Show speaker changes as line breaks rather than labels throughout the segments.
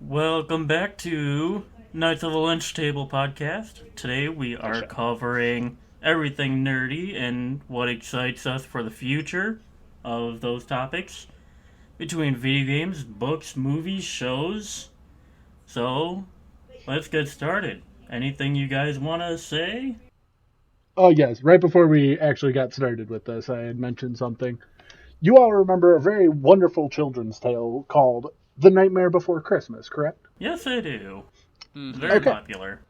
Welcome back to Knights of the Lunch Table podcast. Today we are covering everything nerdy and what excites us for the future of those topics between video games, books, movies, shows. So, let's get started. Anything you guys want to say?
Oh, yes. Right before we actually got started with this, I had mentioned something. You all remember a very wonderful children's tale called The Nightmare Before Christmas, correct?
Yes, I do.
Mm-hmm.
Very
Okay.
popular.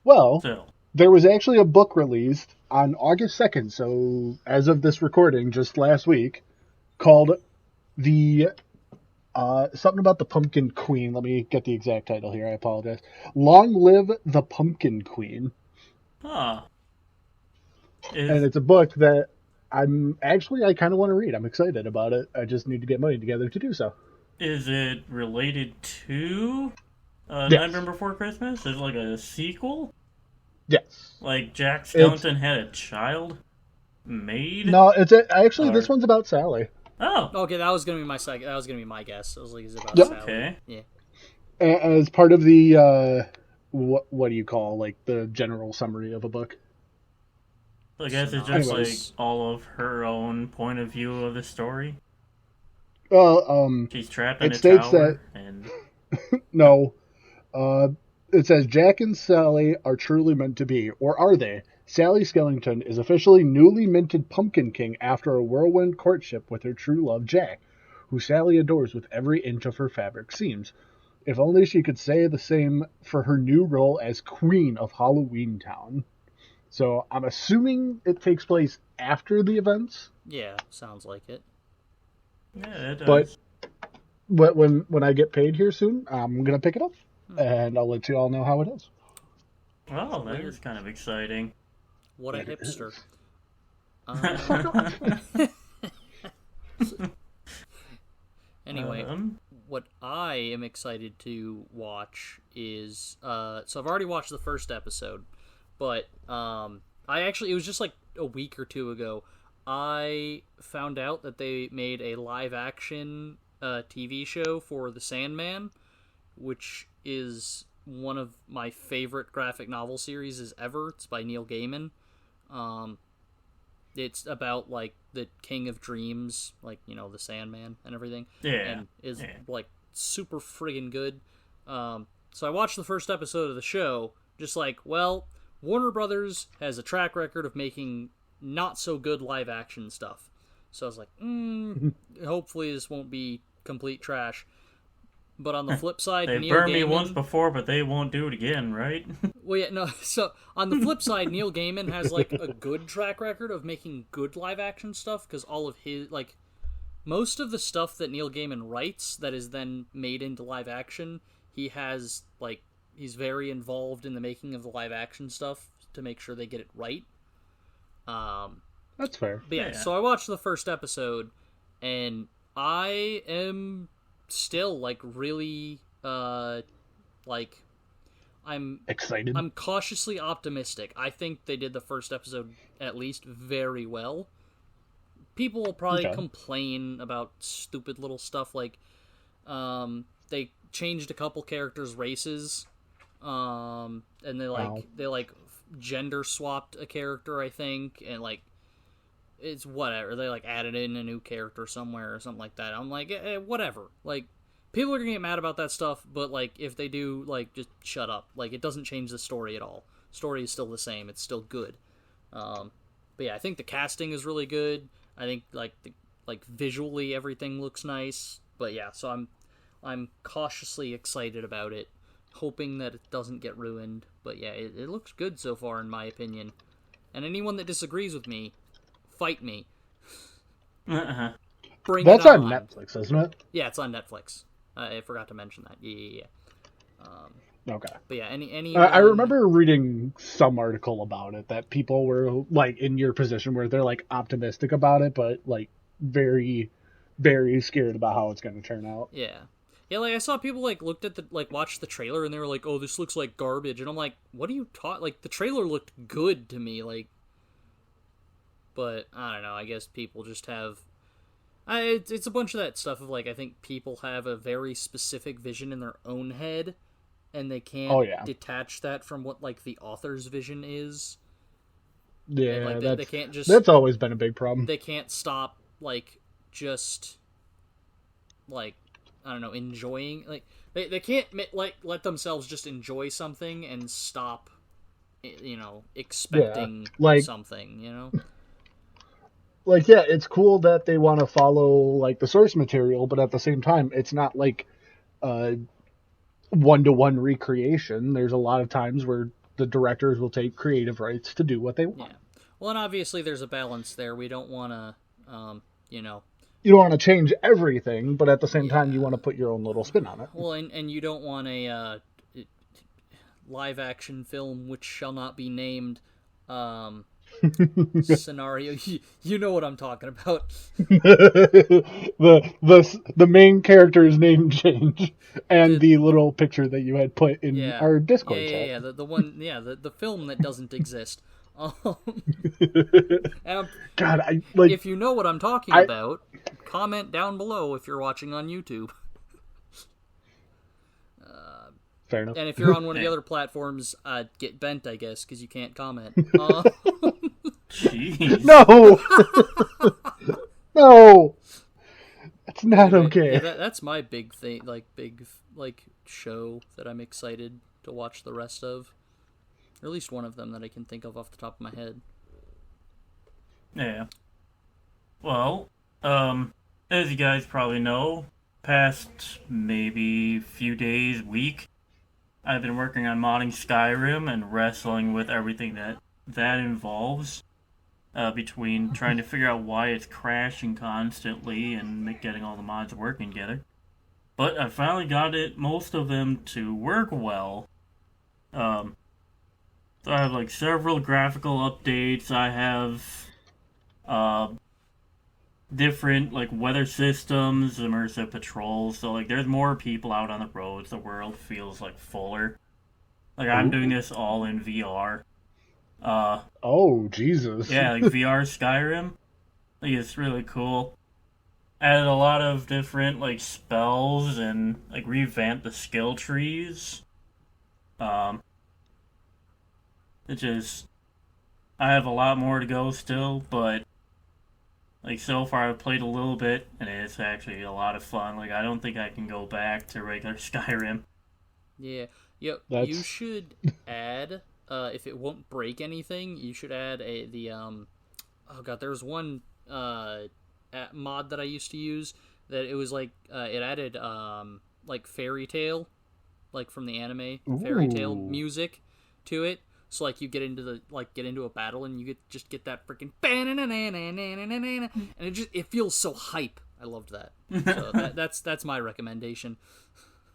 Well,
Still.
there was actually a book released on August 2nd, so as of this recording, just last week, called the something about the Pumpkin Queen. Let me get the exact title here. I apologize. Long Live the Pumpkin Queen.
Huh.
And it's a book that I kind of want to read. I'm excited about it. I just need to get money together to do so.
Is it related to
Yes.
Nightmare Before Christmas? Is it like a sequel?
Yes.
Like Jack Skellington had a child made?
No, actually this
Or-
one's about Sally.
Oh,
Okay, that was gonna be my second. That was gonna be my guess. I was like, is it about
Yep.
Sally?
okay.
Yeah.
As part of the what do you call like the general summary of a book?
I guess it's just
Anyways.
like all of her own point of view of the story.
Well,
She's trapped in
It
a
states
tower, and
no. It says Jack and Sally are truly meant to be, or are they? Sally Skellington is officially newly minted Pumpkin King after a whirlwind courtship with her true love Jack, who Sally adores with every inch of her fabric seams. If only she could say the same for her new role as Queen of Halloween Town. So I'm assuming it takes place after the events,
Yeah, sounds like it.
yeah, it
but
does.
when I get paid here soon, I'm gonna pick it up, and I'll let you all know how it is.
Well, that is kind of exciting.
What a
It
hipster.
is.
Anyway,
Um,
what I am excited to watch is so I've already watched the first episode, but I actually it was just like a week or two ago I found out that they made a live action TV show for The Sandman, which is one of my favorite graphic novel series ever. It's by Neil Gaiman. Um, it's about like the King of Dreams, like the Sandman and everything,
yeah.
and is
Yeah.
like super friggin' good. So I watched the first episode of the show, just like, well, Warner Brothers has a track record of making not so good live action stuff. So I was like, hopefully this won't be complete trash. But on the flip side,
They
Neil
burned
Gaiman,
me once before, but they won't do it again, right?
well, yeah, no. So on the flip side, Neil Gaiman has like a good track record of making good live action stuff because all of his most of the stuff that Neil Gaiman writes that is then made into live action, he has he's very involved in the making of the live action stuff to make sure they get it right.
That's fair.
But yeah,
Yeah.
so I watched the first episode, and I am still really like
Excited.
I'm cautiously optimistic. I think they did the first episode at least very well. People will probably
Okay.
complain about stupid little stuff like they changed a couple characters' races, and
Wow.
they gender swapped a character, I think, and it's whatever. They added in a new character somewhere or something like that. I'm like, whatever. People are gonna get mad about that stuff, but if they do, just shut up. It doesn't change the story at all. Story is still the same. It's still good. But yeah, I think the casting is really good. I think visually everything looks nice. But yeah, so I'm cautiously excited about it, hoping that it doesn't get ruined. But yeah, it looks good so far in my opinion. And anyone that disagrees with me, fight me.
Uh-huh.
Bring
That's
it
on Netflix, isn't it?
Yeah, it's on Netflix. I forgot to mention that. Yeah.
Okay.
But yeah, any.
I remember reading some article about it that people were in your position where they're optimistic about it, but very, very scared about how it's going to turn out.
Yeah. Yeah, I saw people looked at the watched the trailer and they were like, "Oh, this looks like garbage," and I'm like, "What are you talking?" The trailer looked good to me, but I don't know. I guess people just have It's a bunch of that stuff of like I think people have a very specific vision in their own head, and they can't detach that from what like the author's vision is.
Yeah,
like, they can't just.
That's always been a big problem.
They can't stop like just like I don't know enjoying like they can't like let themselves just enjoy something and stop expecting something.
Like, yeah, it's cool that they want to follow like the source material, but at the same time, it's not like one-to-one recreation. There's a lot of times where the directors will take creative rights to do what they want.
Yeah. Well, and obviously there's a balance there. We don't want to,
You don't want to change everything, but at the same time, you want to put your own little spin on it.
Well, and you don't want a live-action film which shall not be named scenario. You know what I'm talking about.
the main character's name change and the little picture that you had put in our Discord chat.
Yeah. The one, the film that doesn't exist.
God,
if you know what I'm talking about, comment down below if you're watching on YouTube.
Fair enough.
And if you're on one of the other platforms, get bent, I guess, because you can't comment.
Jeez.
No! No! That's not okay.
Yeah, that's my big thing, big show that I'm excited to watch the rest of. Or at least one of them that I can think of off the top of my head.
Yeah. Well, as you guys probably know, past maybe few days, week, I've been working on modding Skyrim and wrestling with everything that involves. Between trying to figure out why it's crashing constantly and getting all the mods working together. But I finally got most of them to work well. So I have like several graphical updates. I have different like weather systems, immersive patrols. So like there's more people out on the roads. The world feels like fuller. Like I'm doing this all in VR.
Oh Jesus!
Yeah, like VR Skyrim. Like it's really cool. Added a lot of different like spells and like revamped the skill trees. It just I have a lot more to go still, but like so far I've played a little bit and it's actually a lot of fun. Like I don't think I can go back to regular Skyrim.
Yeah. Yep. You should add if it won't break anything, you should add there's one mod that I used to use that it was like it added like fairy tale, like from the anime fairy tale music to it. So like you get into a battle and you get that freaking and it feels so hype. I loved that. So that's my recommendation.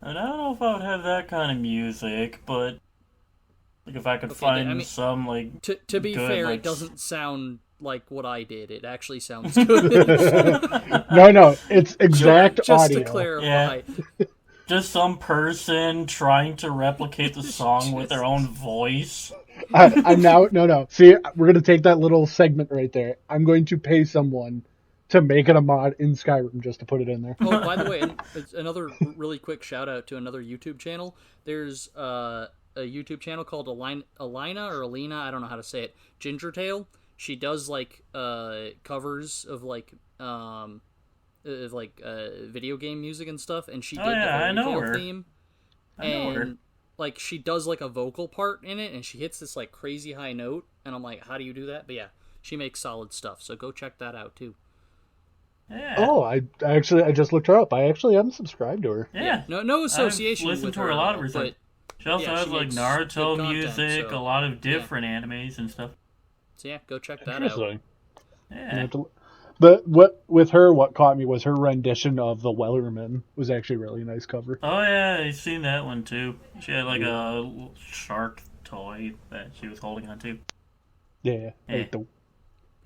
And I don't know if I would have that kind of music, but like if I could find some like
to be
good,
fair,
like,
it doesn't sound like what I did. It actually sounds good.
No, it's exact
just
audio.
To clarify.
Yeah. Just some person trying to replicate the song with their own voice.
I'm now no. See, we're gonna take that little segment right there. I'm going to pay someone to make it a mod in Skyrim just to put it in there.
Oh, by the way, it's another really quick shout out to another YouTube channel. There's a YouTube channel called Alina, I don't know how to say it. Gingertail. She does like covers of like video game music and stuff, and she did the Fairy Tail theme.
I know her.
Like she does like a vocal part in it, and she hits this like crazy high note, and I'm like, how do you do that? But yeah, she makes solid stuff. So go check that out too.
Yeah.
Oh, I just looked her up. I actually am subscribed to her.
Yeah.
No association
I've listened
with
to her a lot of her stuff. She also has like Naruto music,
so,
a lot of different animes and stuff.
So yeah, go check that out.
Yeah.
What caught me was her rendition of the Wellerman was actually a really nice cover.
Oh yeah, I've seen that one too. She had like a shark toy that she was holding on to.
Yeah.
I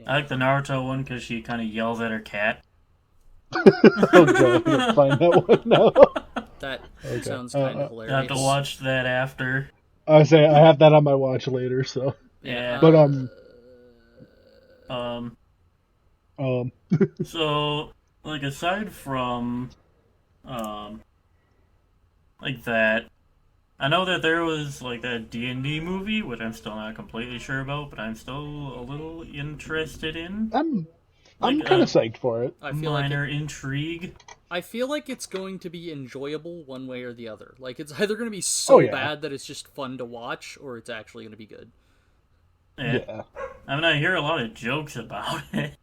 like the Naruto one because she kind of yells at her cat.
Oh god, I gotta find that one now.
That sounds kind of hilarious.
I have to watch that after.
I have that on my watch later, so.
Yeah.
But
So like aside from like that, I know that there was like that D&D movie, which I'm still not completely sure about, but I'm still a little interested in.
I'm
Like
kind
a
of psyched for it.
I feel like
minor intrigue.
I feel like it's going to be enjoyable one way or the other. Like it's either going to be so
Oh, yeah.
bad that it's just fun to watch, or it's actually going to be good.
Yeah.
I mean, I hear a lot of jokes about it.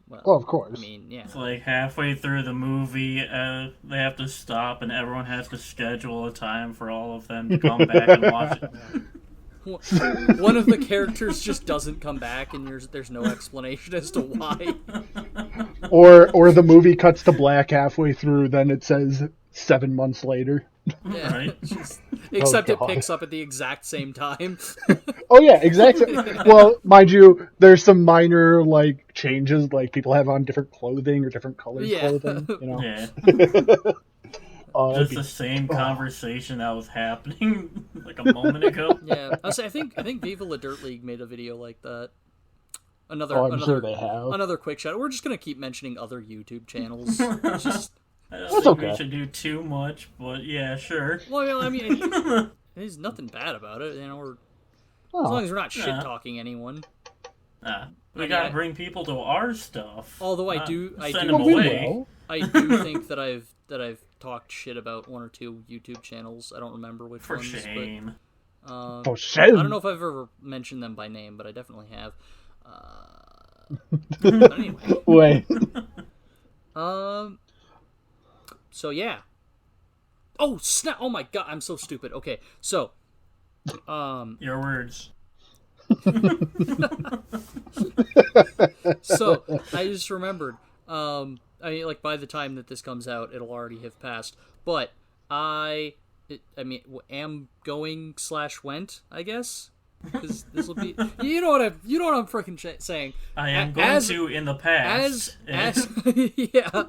Well,
Oh, of course.
I mean, yeah.
It's like halfway through the movie, they have to stop, and everyone has to schedule a time for all of them to come back and watch it.
One of the characters just doesn't come back, and there's no explanation as to why.
Or the movie cuts to black halfway through, then it says 7 months later.
Yeah,
Right.
except it
God.
picks up at the exact same time.
Oh yeah, exactly. Well, mind you, there's some minor like changes, like people have on different clothing or different colored
Yeah.
clothing. You know,
Yeah.
That'd
Just
be-
the same conversation that was happening like a moment ago.
Yeah, I think Viva La Dirt League made a video like that. Another
I'm
another
sure they have.
another quick shout. We're just gonna keep mentioning other YouTube channels. It's just
I don't
That's
think
okay.
we should do too much, but yeah, sure.
well, I mean, there's nothing bad about it. You know, as long
Oh,
as we're not shit
Yeah.
talking anyone.
We
mean,
gotta
I-
bring people to our stuff.
Although I
not
do
send
well,
them
we
away.
will.
I do think that I've talked shit about one or two YouTube channels. I don't remember which
For
ones.
shame.
But,
Oh shit!
I don't know if I've ever mentioned them by name, but I definitely have. But anyway,
Wait.
so yeah. Oh snap! Oh my god, I'm so stupid. Okay, so,
Your words.
so I just remembered. I mean, like by the time that this comes out, it'll already have passed. But am going / went, I guess, because this will be. You know what I'm freaking saying.
I am going
As-
to in the past.
As yeah.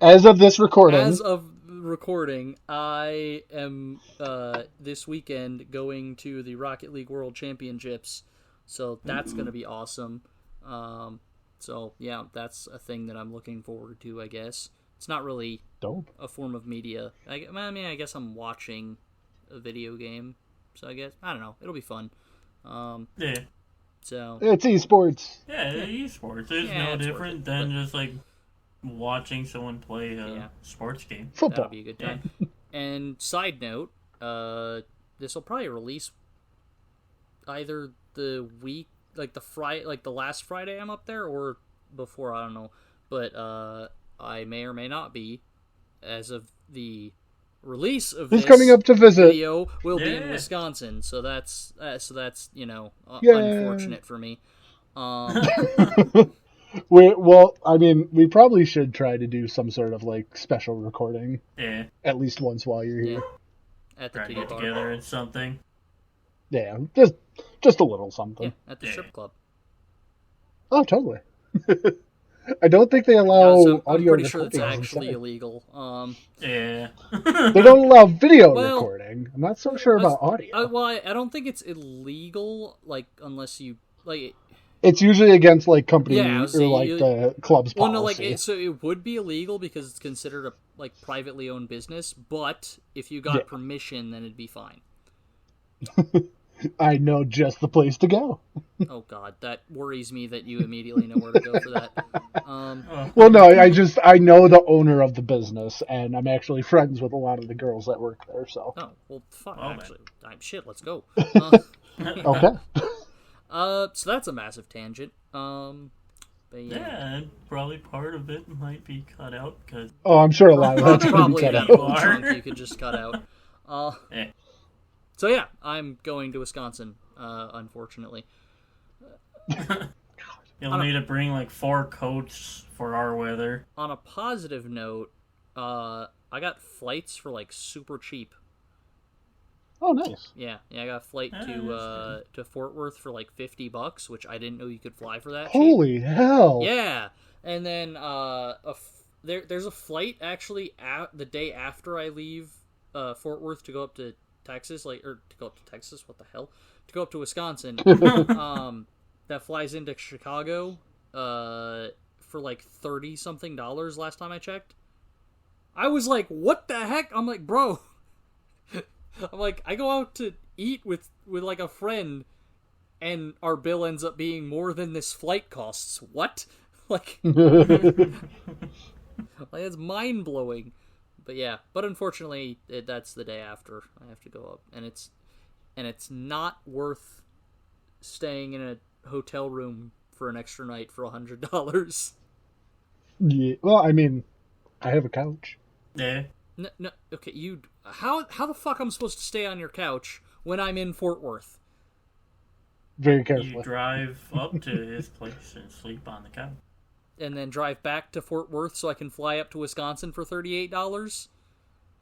As of this recording,
As of recording, I am this weekend going to the Rocket League World Championships, so that's going to be awesome. So yeah, that's a thing that I'm looking forward to. I guess it's not really
dope.
a form of media. I mean, I guess I'm watching a video game, so I don't know. It'll be fun.
Yeah.
So
It's esports.
Yeah, esports. It's
Yeah,
no
it's worth
different
it,
than
but-
just like watching someone play a
Yeah.
sports game.
that'll
Football.
be a good time. And side note, this will probably release either the week, like the last Friday I'm up there, or before, I don't know. But I may or may not be, as of the release of
Who's
this
coming up to visit?
video will be in
Yeah.
Wisconsin. So that's
Yay.
unfortunate for me.
Well, I mean, we probably should try to do some sort of like special recording
Yeah.
at least once while you're here.
At the
Try to
titty
get
bar.
together and something.
Yeah, just a little something.
Yeah, at the
Yeah.
strip club.
Oh, totally. I don't think they allow
So I'm
audio
pretty sure that's
recordings
actually
inside.
illegal.
Yeah.
They don't allow video
Well,
recording. I'm not so sure about audio.
Well, I don't think it's illegal, like, unless you, like,
It's usually against like company
Yeah, I
or
was saying,
like the club's
well,
policy.
no, like, so it would be illegal because it's considered a, like, privately owned business, but if you got
Yeah.
permission, then it'd be fine.
I know just the place to go.
Oh, God, that worries me that you immediately know where to go for that.
Well, no, I know the owner of the business, and I'm actually friends with a lot of the girls that work there. So
Oh, well, fuck,
Well, then.
actually. Shit, let's go.
okay,
So that's a massive tangent. But yeah.
Yeah, and probably part of it might be cut out because
oh, I'm sure a lot of that's going to be
Probably
cut
that
out.
little chunk you could just cut out.
eh.
So yeah, I'm going to Wisconsin, unfortunately.
You'll need to bring like 4 coats for our weather.
On a positive note, I got flights for like super cheap.
Oh, nice.
Yeah, I got a flight to Fort Worth for like $50, which I didn't know you could fly for that cheap.
Holy hell!
Yeah, and then there's a flight actually the day after I leave Fort Worth to go up to Texas, to go up to Texas. What the hell? To go up to Wisconsin. That flies into Chicago for like $30-something last time I checked. I was like, what the heck? I'm like, bro. I'm like, I go out to eat with like a friend, and our bill ends up being more than this flight costs. What? Like, it's mind blowing. But yeah, but unfortunately, that's the day after I have to go up, and it's not worth staying in a hotel room for an extra night for $100.
Yeah. Well, I mean, I have a couch.
Yeah.
No, okay, how the fuck I'm supposed to stay on your couch when I'm in Fort Worth?
Very
You
carefully.
drive up to his place and sleep on the couch.
And then drive back to Fort Worth so I can fly up to Wisconsin for $38?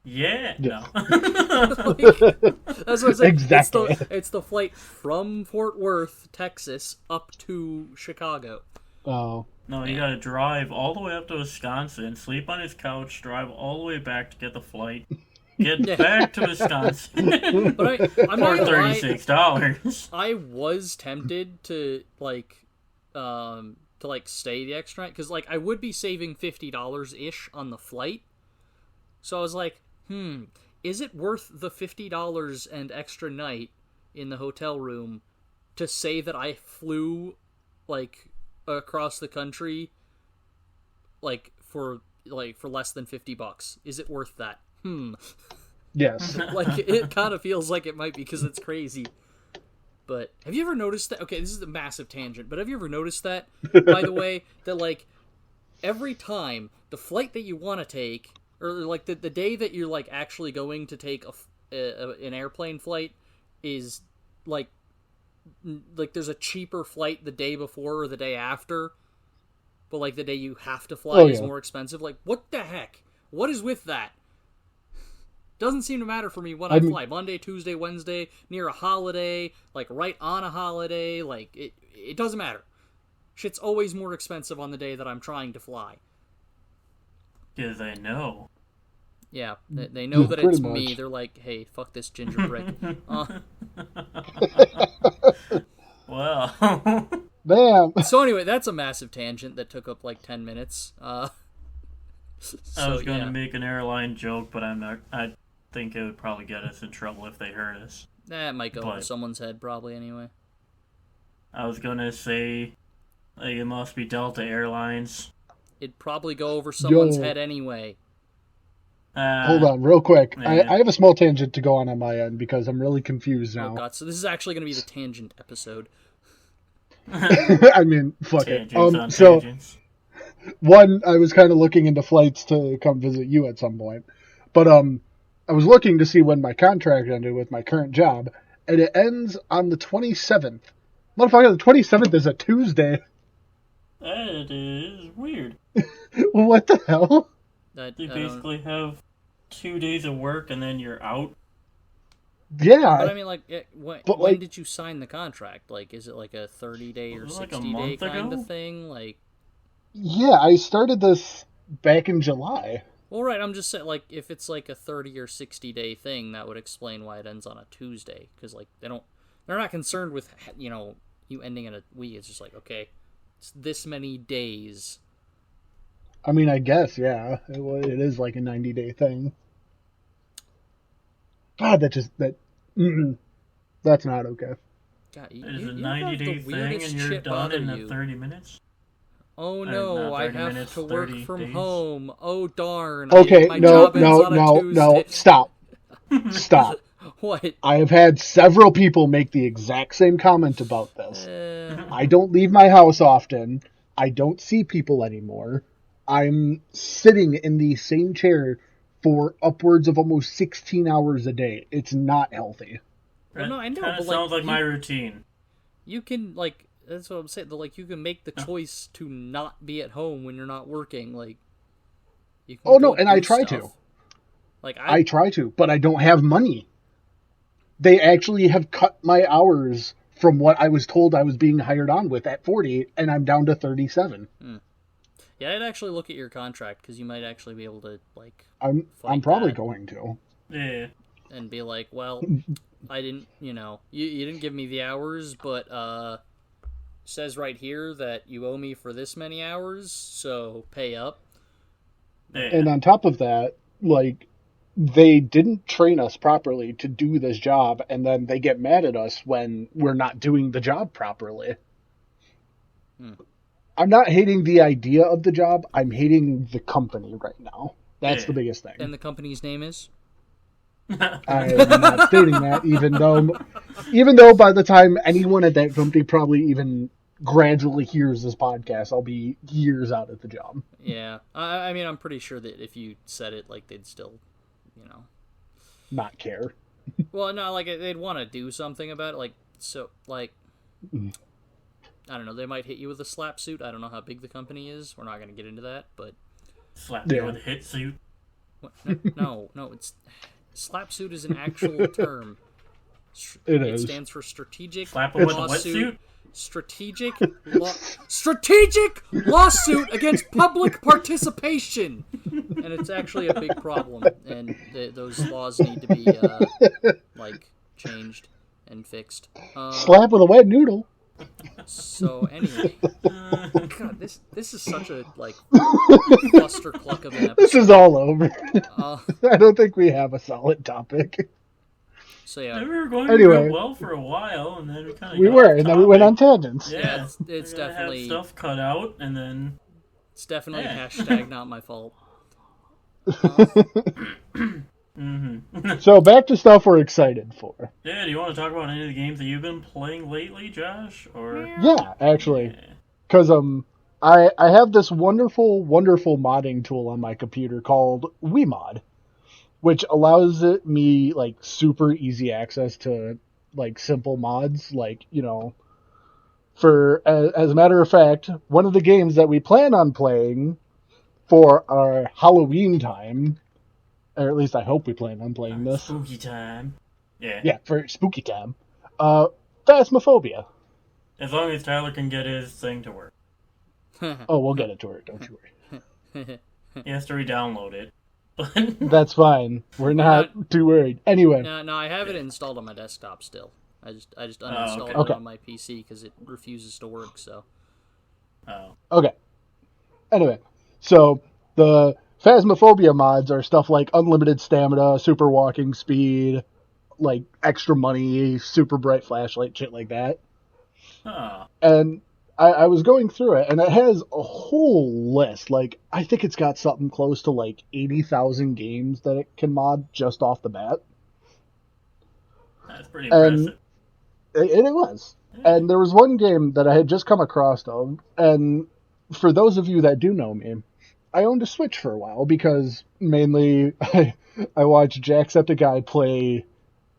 Yeah.
Yeah.
No.
That's what I'm saying.
Exactly.
It's the flight from Fort Worth, Texas, up to Chicago.
Oh.
No, you gotta drive all the way up to Wisconsin, sleep on his couch, drive all the way back to get the flight, get back to Wisconsin
But I'm
for
not gonna lie,
$36.
I was tempted to stay the extra night, because like I would be saving $50 ish on the flight. So I was like, is it worth the $50 and extra night in the hotel room to say that I flew like across the country for less than $50? Is it worth that?
Yes.
Like, it kind of feels like it might be, because it's crazy. But have you ever noticed that? Okay, this is a massive tangent, but have you ever noticed that, by the way, that like every time the flight that you want to take, or like the day that you're like actually going to take an airplane flight, is like there's a cheaper flight the day before or the day after, but like the day you have to fly is more expensive. Like, what the heck? What is with that? Doesn't seem to matter for me when I fly. Monday, Tuesday, Wednesday, near a holiday, like right on a holiday, like it doesn't matter. Shit's always more expensive on the day that I'm trying to fly.
Because I know.
Yeah, they know that
pretty
it's me.
much.
They're like, hey, fuck this ginger brick.
Well.
Damn.
So anyway, that's a massive tangent that took up like 10 minutes.
I was going to make an airline joke, but I'm not. I think it would probably get us in trouble if they heard us.
That might go over someone's head probably anyway.
I was going to say, it must be Delta Airlines.
It'd probably go over someone's
Yo.
head anyway.
Hold on, real quick.
Yeah.
I have a small tangent to go on my end because I'm really confused
Oh
now.
god, so this is actually going to be the tangent episode.
I mean, fuck it.
Tangents on
So,
tangents.
one, I was kind of looking into flights to come visit you at some point. But I was looking to see when my contract ended with my current job, and it ends on the 27th. Motherfucker, the 27th is a Tuesday.
That is weird.
What the hell?
You basically have 2 days of work and then you're out.
Yeah.
But I mean, like, when did you sign the contract? Like, is it like a 30-day or
Was it like a
60-day
month
kind
ago?
of thing? Like,
Yeah, I started this back in July.
well, right, I'm just saying, like, if it's like a 30 or 60-day thing, that would explain why it ends on a Tuesday. Because, like, they're not concerned with, you ending in a week. It's just like, okay, it's this many days.
I mean, I guess, yeah. It is like a 90-day thing. God, that's not okay.
God,
It's a
you have
90-day
the
thing
weirdest
and you're
shit
done
bother
in
you.
30 minutes?
Oh
Not
no, I
30
have
minutes,
to work
30
from
days.
home. Oh darn.
Okay,
my
no,
job ends
no,
on a
no, no.
Tuesday.
Stop. Stop.
What?
I have had several people make the exact same comment about this.
Uh,
I don't leave my house often. I don't see people anymore. I'm sitting in the same chair for upwards of almost 16 hours a day. It's not healthy.
well, no, I know,
Kind
but
of sounds like
you,
my routine.
you can like that's what I'm saying. Like you can make the choice to not be at home when you're not working. Like you can
Oh, no,
go
and
do
I try
stuff.
to.
Like
I try to, but I don't have money. They actually have cut my hours from what I was told I was being hired on with at 40, and I'm down to 37.
yeah, I'd actually look at your contract because you might actually be able to like
I'm
fight
probably
that.
going to.
Yeah.
And be like, well, I didn't, you didn't give me the hours, but says right here that you owe me for this many hours, so pay up.
Yeah.
And on top of that, like, they didn't train us properly to do this job, and then they get mad at us when we're not doing the job properly. I'm not hating the idea of the job. I'm hating the company right now. That's
Yeah.
the biggest thing.
And the company's name is?
I am not stating that, even though by the time anyone at that company probably even gradually hears this podcast, I'll be years out at the job.
Yeah. I mean, I'm pretty sure that if you said it, like, they'd still,
Not care.
Well, no, like, they'd want to do something about it. Like, so, like, I don't know, they might hit you with a slap suit. I don't know how big the company is. We're not going to get into that, but...
Slap you with a hit suit.
What? No, it's... Slap suit is an actual term.
It
stands for strategic
Slap him with a
lawsuit.
wetsuit?
Strategic lawsuit against public participation, and it's actually a big problem. And those laws need to be changed and fixed.
Slap with a wet noodle.
So anyway, God, this is such a clustercluck of an episode.
This is all over.
Uh,
I don't think we have a solid topic.
So yeah,
We were going
Anyway.
real well for a while, and then we kind of
We were, and then we went on tangents.
Yeah,
it's
we gotta have
definitely
stuff cut out, and then
it's definitely
Yeah.
hashtag not my fault.
So back to stuff we're excited for.
yeah. Do you want to talk about any of the games that you've been playing lately, Josh? Or
Yeah, actually.
Yeah.
Because I have this wonderful modding tool on my computer called WeMod, which allows me like super easy access to like simple mods. Like, for as a matter of fact, one of the games that we plan on playing for our Halloween time, or at least I hope we plan on playing this.
Spooky time. Yeah.
Yeah, for spooky time. Phasmophobia.
As long as Tyler can get his thing to work,
Oh, we'll get it to her. Don't you worry.
he has to re-download it.
That's fine. We're not too worried. Anyway,
No, I have it installed on my desktop still. I just uninstalled
okay.
it on my PC because it refuses to work. So
Oh.
okay. Anyway, so the Phasmophobia mods are stuff like unlimited stamina, super walking speed, like extra money, super bright flashlight, shit like that.
Oh.
And I was going through it, and it has a whole list. Like, I think it's got something close to like 80,000 games that it can mod just off the bat.
That's pretty
And
impressive.
it was. And there was one game that I had just come across of, and for those of you that do know me, I owned a Switch for a while because mainly I watched Jacksepticeye play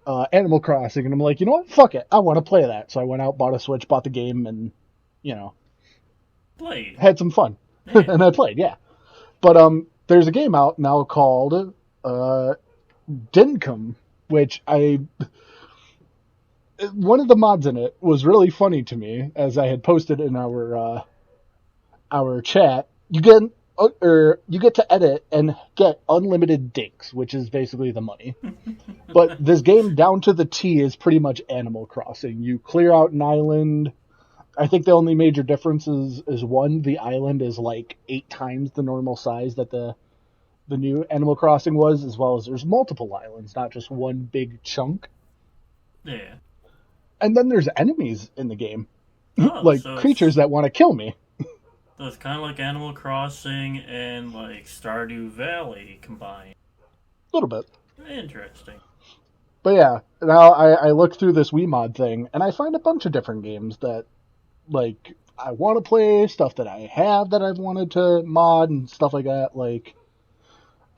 Animal Crossing, and I'm like, you know what? Fuck it. I want to play that. So I went out, bought a Switch, bought the game, and,
Played.
had some fun.
Yeah.
And I played, yeah. But there's a game out now called Dinkum, which one of the mods in it was really funny to me, as I had posted in our chat. You get to edit and get unlimited dinks, which is basically the money. But this game down to the T is pretty much Animal Crossing. You clear out an island. I think the only major difference is one, the island is like 8 times the normal size that the new Animal Crossing was, as well as there's multiple islands, not just one big chunk.
Yeah.
And then there's enemies in the game,
Oh,
like
so
creatures that want to kill me.
So it's kind of like Animal Crossing and like Stardew Valley combined.
A little bit.
Interesting.
But yeah, now I look through this WeMod thing, and I find a bunch of different games that, like, I want to play, stuff that I have that I've wanted to mod, and stuff like that. Like,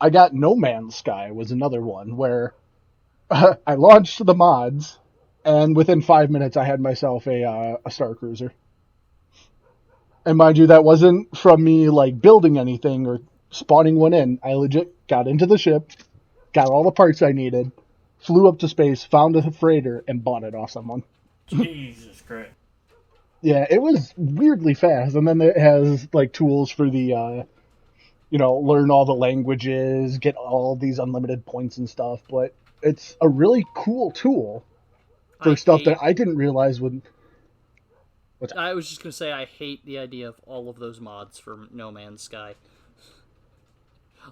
I got No Man's Sky was another one, where I launched the mods, and within 5 minutes I had myself a Star Cruiser. And mind you, that wasn't from me, like, building anything or spawning one in. I legit got into the ship, got all the parts I needed, flew up to space, found a freighter, and bought it off someone.
Jesus Christ.
Yeah, it was weirdly fast. And then it has, like, tools for the, learn all the languages, get all these unlimited points and stuff. But it's a really cool tool for stuff that I didn't realize would... What's that?
I was just gonna say I hate the idea of all of those mods for No Man's Sky.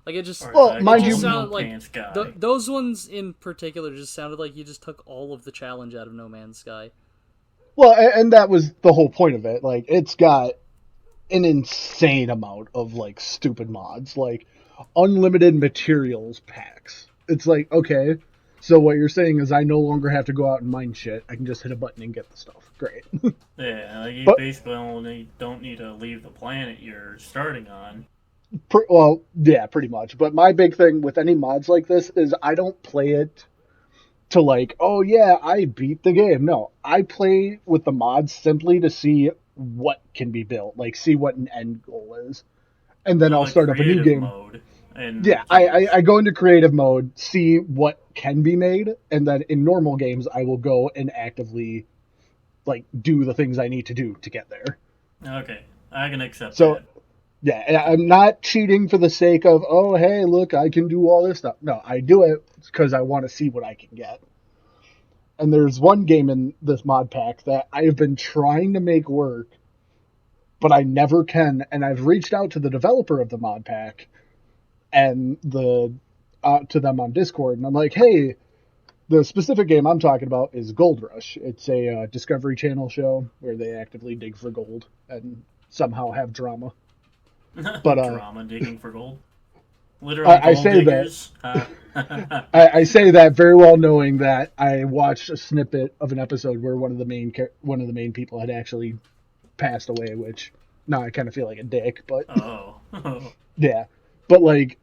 Like it just,
Well, mind you-
sounded like
Man's Sky.
those ones in particular just sounded like you just took all of the challenge out of No Man's Sky.
Well, and that was the whole point of it. Like, it's got an insane amount of, like, stupid mods. Like, unlimited materials packs. It's like, okay, so what you're saying is I no longer have to go out and mine shit. I can just hit a button and get the stuff. Great.
Yeah, like you
But-
basically only don't need to leave the planet you're starting on.
Well, yeah, pretty much. But my big thing with any mods like this is I don't play it to like, oh yeah, I beat the game. No, I play with the mods simply to see what can be built, like see what an end goal is, and then
So,
I'll
like,
start up a new
creative
game.
Mode and
Yeah, I go into creative mode, see what can be made, and then in normal games I will go and actively like do the things I need to do to get there.
Okay, I can accept
So-
that.
Yeah, and I'm not cheating for the sake of, oh, hey, look, I can do all this stuff. No, I do it because I want to see what I can get. And there's one game in this mod pack that I have been trying to make work, but I never can. And I've reached out to the developer of the mod pack and to them on Discord, and I'm like, hey, the specific game I'm talking about is Gold Rush. It's a Discovery Channel show where they actively dig for gold and somehow have drama. But,
Drama digging for gold. Literally,
I
gold
say that.
diggers.
I say that very well knowing that I watched a snippet of an episode where one of the main people had actually passed away, which now I kind of feel like a dick, but
Oh.
yeah. But like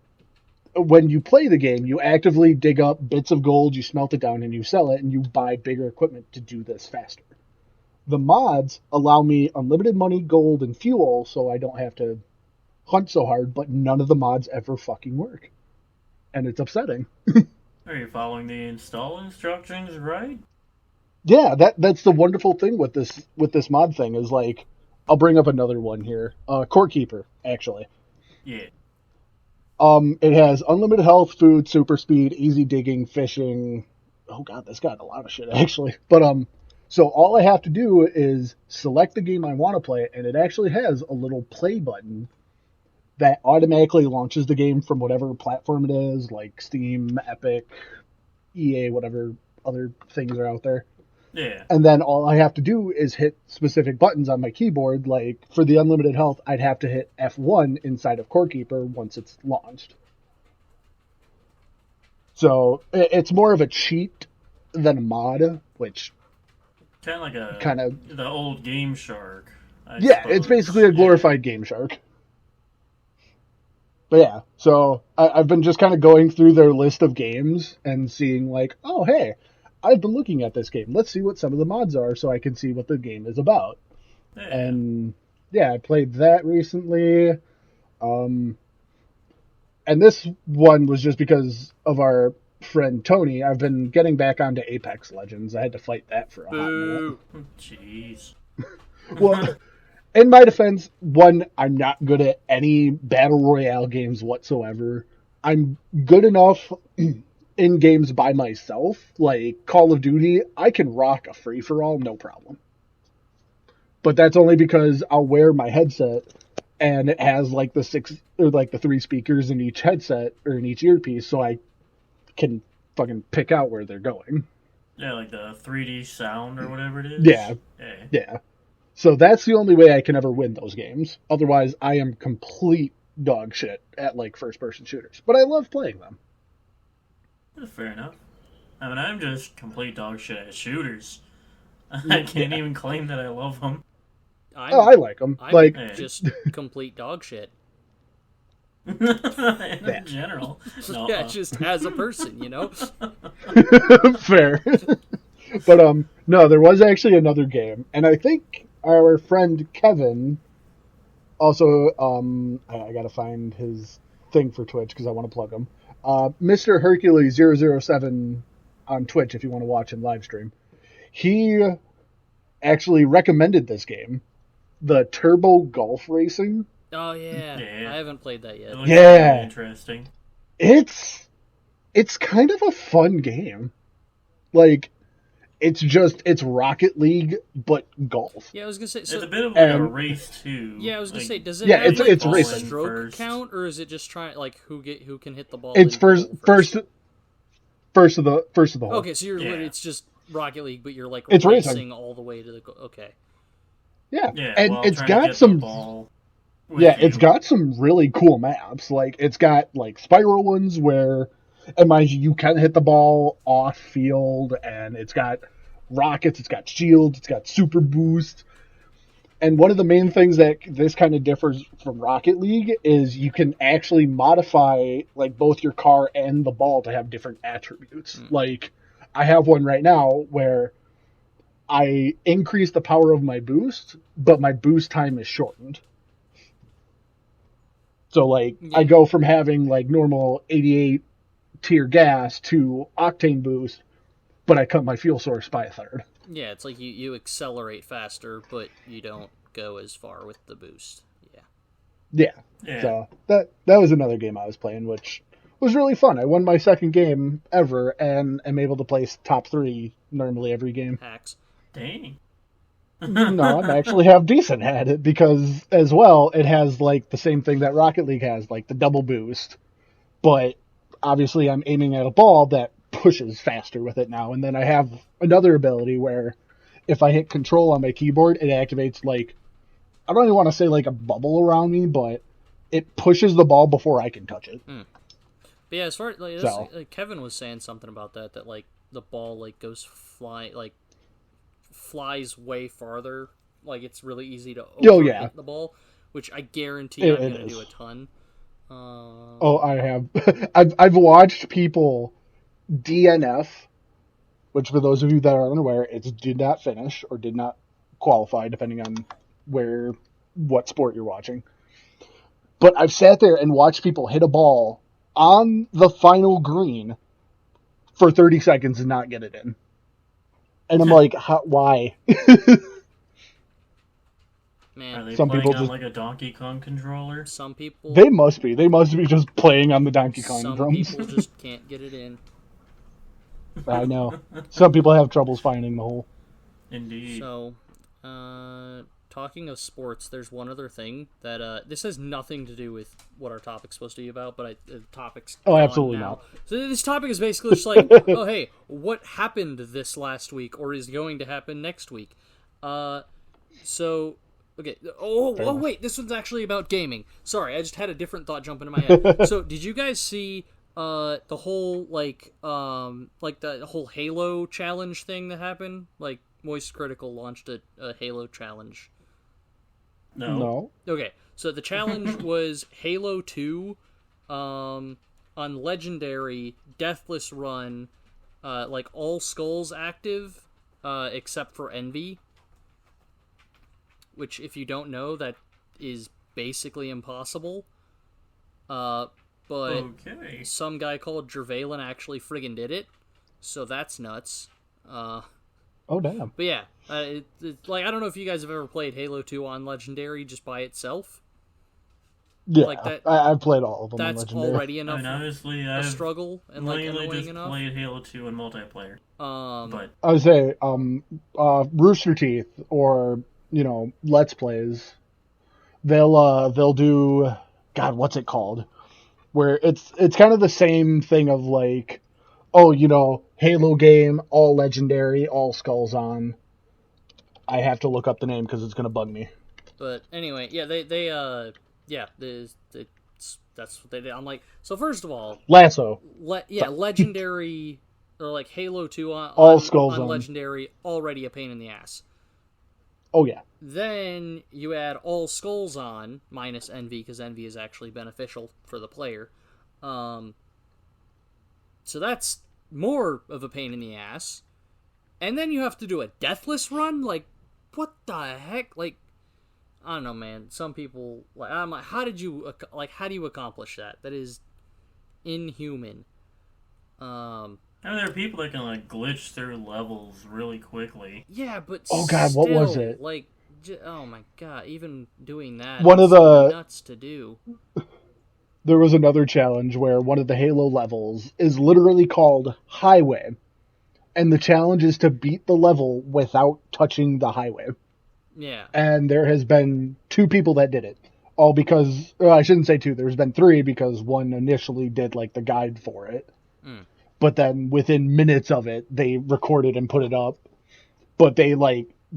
when you play the game, you actively dig up bits of gold, you smelt it down, and you sell it, and you buy bigger equipment to do this faster. The mods allow me unlimited money, gold, and fuel, so I don't have to hunt so hard, but none of the mods ever fucking work. And it's upsetting.
Are you following the install instructions right?
Yeah, that's the wonderful thing with this mod thing is like, I'll bring up another one here. Court Keeper, actually.
Yeah.
It has unlimited health, food, super speed, easy digging, fishing. Oh god, that's got a lot of shit actually. But so all I have to do is select the game I want to play, and it actually has a little play button that automatically launches the game from whatever platform it is, like Steam, Epic, EA, whatever other things are out there.
Yeah.
And then all I have to do is hit specific buttons on my keyboard. Like for the unlimited health, I'd have to hit F1 inside of Core Keeper once it's launched. So it's more of a cheat than a mod, which
Kind of like the old Game Shark.
yeah, it's basically a glorified Game Shark. But yeah, so I've been just kind of going through their list of games and seeing like, oh hey, I've been looking at this game. Let's see what some of the mods are so I can see what the game is about.
Yeah.
And yeah, I played that recently. And this one was just because of our friend Tony. I've been getting back onto Apex Legends. I had to fight that for a hot minute.
Boo.
Jeez.
Well, in my defense, one, I'm not good at any battle royale games whatsoever. I'm good enough in games by myself, like Call of Duty. I can rock a free-for-all, no problem. But that's only because I'll wear my headset, and it has like the 3 speakers in each headset or in each earpiece, so I can fucking pick out where they're going.
Yeah, like the 3D sound or whatever it is.
Yeah. Yeah. So that's the only way I can ever win those games. Otherwise, I am complete dog shit at like first-person shooters. But I love playing them.
That's fair enough. I mean, I'm just complete dog shit at shooters. I can't even claim that I love them.
I like them.
I'm
Like,
just complete dog shit.
In general. No,
Yeah, just as a person, you know?
fair. But no, there was actually another game, and I think our friend Kevin also I gotta find his thing for Twitch because I want to plug him. Mr. Hercules 007 on Twitch if you want to watch him live stream. He actually recommended this game, the Turbo Golf Racing.
Oh, yeah.
Yeah.
I haven't played that yet.
it looks
Yeah.
really interesting.
It's kind of a fun game. Like, it's Rocket League, but golf.
Yeah, I was gonna say.
It's
So,
a bit of like a
And-
race too.
yeah, I was gonna
like,
say, does it
Yeah,
have like
it's
a
racing.
stroke
First.
count, or is it just trying like who can hit the ball?
It's
into the hole
first of the hole.
Okay, so
Yeah.
it's just Rocket League, but you're like
It's
racing
racing.
all the way to the okay.
Yeah,
Yeah,
and
while
it's
trying to
got
get the
some.
ball with
Yeah,
you.
it's got some really cool maps. Like it's got like spiral ones where, and mind you, you can hit the ball off field, and it's got rockets, it's got shields, it's got super boost. And one of the main things that this kind of differs from Rocket League is you can actually modify like both your car and the ball to have different attributes. Like I have one right now where I increase the power of my boost, but my boost time is shortened. So like I go from having like normal 88 tier gas to octane boost, but I cut my fuel source by a third.
Yeah, it's like you accelerate faster, but you don't go as far with the boost. Yeah.
Yeah.
Yeah.
So that was another game I was playing, which was really fun. I won my second game ever and am able to place top 3 normally every game.
Hacks.
Dang.
No, I'm actually half decent at it because as well it has like the same thing that Rocket League has, like the double boost. But obviously I'm aiming at a ball that pushes faster with it now, and then I have another ability where if I hit control on my keyboard, it activates like, I don't even want to say like a bubble around me, but it pushes the ball before I can touch it.
But yeah, as far as like,
So.
like Kevin was saying something about that like the ball like goes flies way farther. Like it's really easy to hit the ball, which I guarantee I'm gonna do a ton.
Oh, I have. I've watched people DNF, which for those of you that are unaware, it's did not finish or did not qualify, depending on what sport you're watching. But I've sat there and watched people hit a ball on the final green for 30 seconds and not get it in. And I'm like, why?
Man,
Are they
Some
playing
people
on
just-
like a Donkey Kong controller?
some people
They must be. They must be just playing on the Donkey Kong
some
drums.
people just can't get it in.
I know. Some people have troubles finding the hole.
Indeed.
So, talking of sports, there's one other thing that this has nothing to do with what our topic's supposed to be about, but the topic's
Oh,
gone
absolutely
now.
not.
So this topic is basically just like, oh hey, what happened this last week or is going to happen next week? So okay. Oh wait, this one's actually about gaming. Sorry, I just had a different thought jump into my head. So did you guys see the whole like the whole Halo challenge thing that happened? Like Moist Critical launched a Halo challenge.
No.
Okay, so the challenge was Halo 2 on Legendary, Deathless Run, like all skulls active, except for Envy. Which, if you don't know, that is basically impossible. But
Okay.
some guy called Jervalen actually friggin' did it, so that's nuts.
Oh, damn.
But yeah, it's like I don't know if you guys have ever played Halo 2 on Legendary just by itself.
Yeah,
Like that-
I've played all of them on
That's
Legendary.
already
I
enough
mean, honestly,
a
I've
struggle and like
mainly
annoying
just
enough.
played Halo 2 in multiplayer. But
I would say, Rooster Teeth or Let's Plays, they'll do, God, what's it called? Where it's kind of the same thing of like, Halo game, all Legendary, all skulls on. I have to look up the name because it's gonna bug me.
But anyway, yeah, that's what they did. I'm like, so first of all,
Lasso.
Legendary or like Halo 2
All skulls on.
Legendary already a pain in the ass.
Oh yeah.
Then you add all skulls on minus Envy because Envy is actually beneficial for the player. So that's more of a pain in the ass. And then you have to do a deathless run? Like, what the heck? Like, I don't know, man. Some people, like, I'm like, how do you accomplish that? That is inhuman.
I mean, there are people that can like glitch through levels really quickly.
Yeah, but
Oh, God, what was
still,
it?
Like, oh my god, even doing that
One
is
of the-
nuts to do.
There was another challenge where one of the Halo levels is literally called Highway. and the challenge is to beat the level without touching the highway.
Yeah.
And there has been 2 people that did it. All because, I shouldn't say 2, there's been 3 because one initially did like the guide for it. But then within minutes of it, they recorded and put it up. But they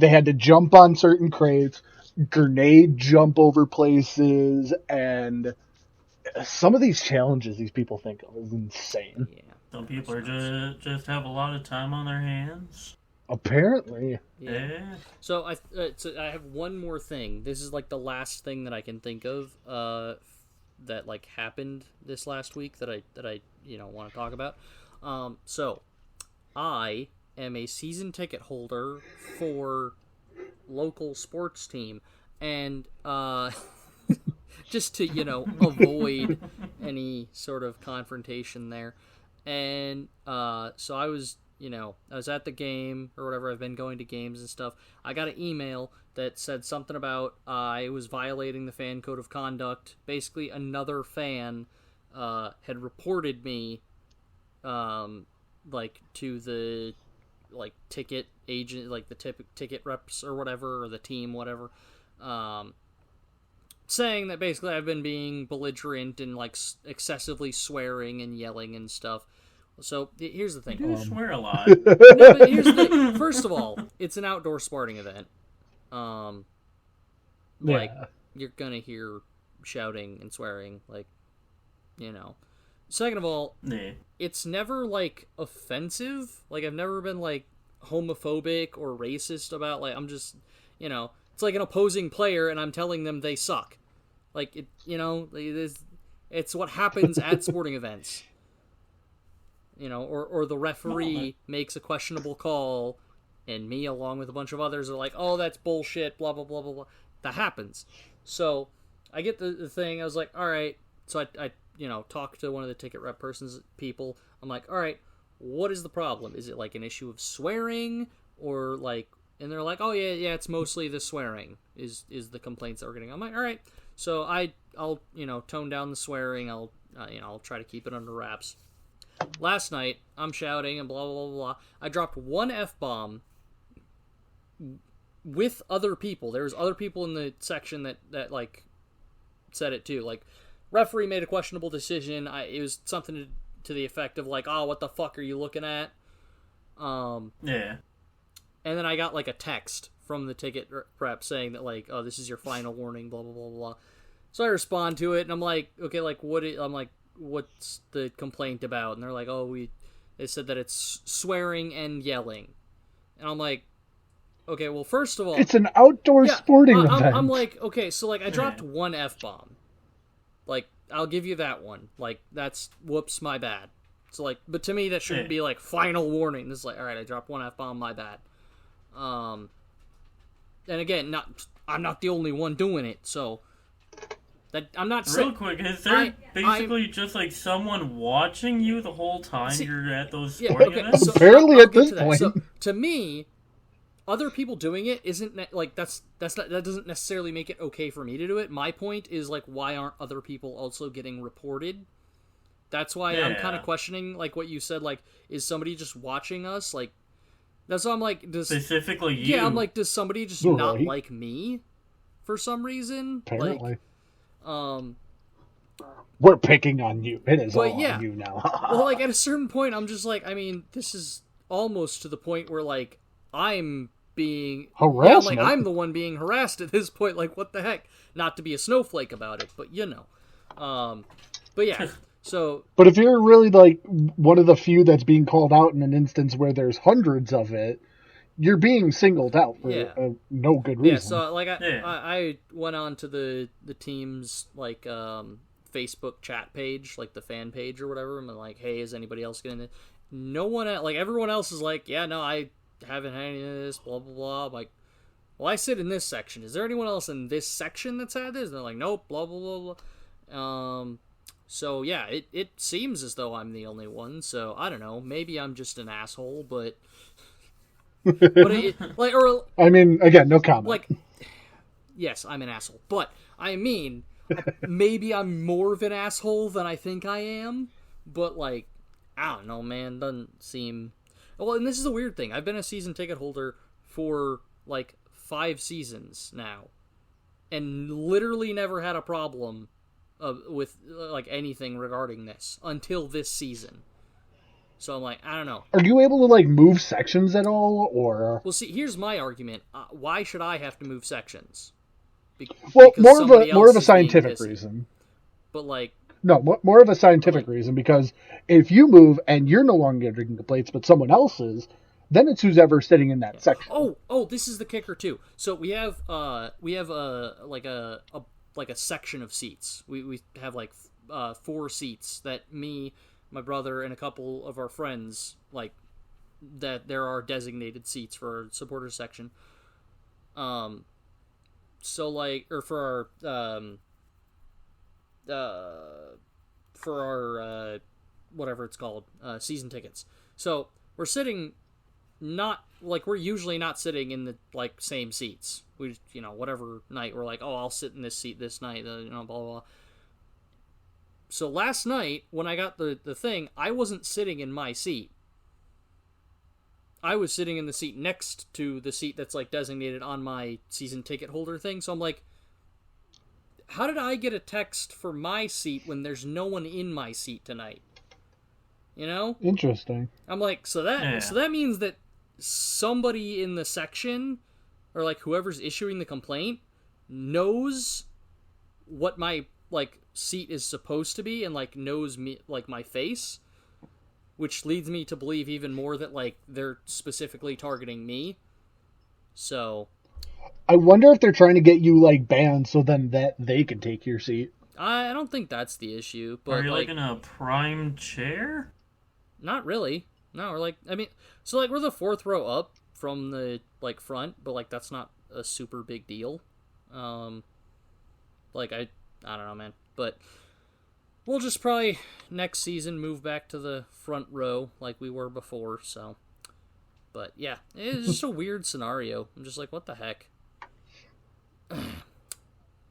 had to jump on certain crates, grenade jump over places, and some of these challenges these people think of is insane.
Yeah.
Some people are just have a lot of time on their hands.
Apparently.
Yeah.
So I have one more thing. This is like the last thing that I can think of that like happened this last week that I want to talk about. So I am a season ticket holder for local sports team, and just to avoid any sort of confrontation there, and so I was at the game or whatever. I've been going to games and stuff. I got an email that said something about I was violating the fan code of conduct. Basically, another fan had reported me to the ticket agent, like the ticket reps or whatever, or the team, whatever, saying that basically I've been being belligerent and excessively swearing and yelling and stuff. So here's the thing.
You do swear a lot.
No, but here's the thing. First of all, it's an outdoor sporting event. You're gonna hear shouting and swearing, Second of all,
Yeah.
it's never offensive. I've never been homophobic or racist about I'm just it's like an opposing player and I'm telling them they suck. It's what happens at sporting events. Or the referee makes a questionable call and me along with a bunch of others are like, oh, that's bullshit, blah blah blah blah blah. That happens. So I get the thing. I was like, all right. So I talk to one of the ticket rep people. I'm like, all right, what is the problem? Is it an issue of swearing or and they're like, oh yeah, it's mostly the swearing is the complaints that we're getting. I'm like, all right. So I'll tone down the swearing. I'll try to keep it under wraps. Last night I'm shouting and blah blah blah blah. I dropped one F-bomb with other people. There was other people in the section that said it too. Referee made a questionable decision. It was something to the effect of oh, what the fuck are you looking at?
Yeah.
And then I got a text from the ticket rep saying that oh, this is your final warning, blah blah blah blah. So I respond to it and I'm like, okay, what's the complaint about? And they're like, oh, they said that it's swearing and yelling. And I'm like, okay, well, first of all,
it's an outdoor sporting event.
I'm like, okay, so I dropped one F-bomb. I'll give you that one. That's whoops, my bad. So but to me that shouldn't be final warning. This is all right, I dropped one F-bomb, my bad. And again, I'm not the only one doing it, so that I'm not
real quick. Is there basically just someone watching you the whole time you're at those sporting events?
So apparently, at this point,
so, to me, other people doing it isn't that doesn't necessarily make it okay for me to do it. My point is why aren't other people also getting reported? That's why I'm kind of questioning what you said. Is somebody just watching us? That's why I'm
specifically you.
Yeah, I'm does somebody just not like me for some reason?
Apparently. We're picking on you. It is all on you now.
Well, at a certain point, I'm just this is almost to the point where I'm being
harassment.
I'm the one being harassed at this point. What the heck? Not to be a snowflake about it, but but yeah. So,
but if you're really one of the few that's being called out in an instance where there's hundreds of it, you're being singled out for no good reason.
Yeah. So I went on to the team's Facebook chat page, the fan page or whatever. I'm like, hey, is anybody else getting it? No one, everyone else is yeah, no, I haven't had any of this, blah blah blah. I'm like, well, I sit in this section. Is there anyone else in this section that's had this? And they're like, nope, blah blah blah blah. So yeah, it seems as though I'm the only one. So I don't know. Maybe I'm just an asshole, but
I mean, again, no comment.
Yes, I'm an asshole, but I mean, maybe I'm more of an asshole than I think I am. But I don't know, man. Doesn't seem. Well, and this is a weird thing. I've been a season ticket holder for like 5 seasons now, and literally never had a problem with like anything regarding this until this season. So I'm like, I don't know.
Are you able to like move sections at all, or?
Well, see, here's my argument. Why should I have to move sections?
Well,
Because
more
somebody
of a
else is being
scientific
pissy.
reason.
But like,
No, more of a scientific reason, because if you move and you're no longer getting complaints, but someone else is, then it's who's ever sitting in that section.
oh, this is the kicker too. So we have like a section of seats. We have like 4 seats that me, my brother, and a couple of our friends, like, that there are designated seats for our supporters section. So like, or for our whatever it's called, season tickets. So we're sitting, not like, we're usually not sitting in the like same seats. We just, whatever night we're like, oh, I'll sit in this seat this night, blah, blah, blah. So last night when I got the thing, I wasn't sitting in my seat. I was sitting in the seat next to the seat that's like designated on my season ticket holder thing. So I'm like, how did I get a text for my seat when there's no one in my seat tonight?
Interesting.
I'm like, so that means that somebody in the section, or like whoever's issuing the complaint, knows what my like seat is supposed to be, and like knows me, like my face, which leads me to believe even more that like they're specifically targeting me. So
I wonder if they're trying to get you like banned so then that they can take your seat.
I don't think that's the issue. But
are you like in a prime chair?
Not really. No, we're like, I mean, so like we're the 4th row up from the like front, but like that's not a super big deal. Like I don't know, man. But we'll just probably next season move back to the front row like we were before. So, but yeah, it's just a weird scenario. I'm just like, what the heck?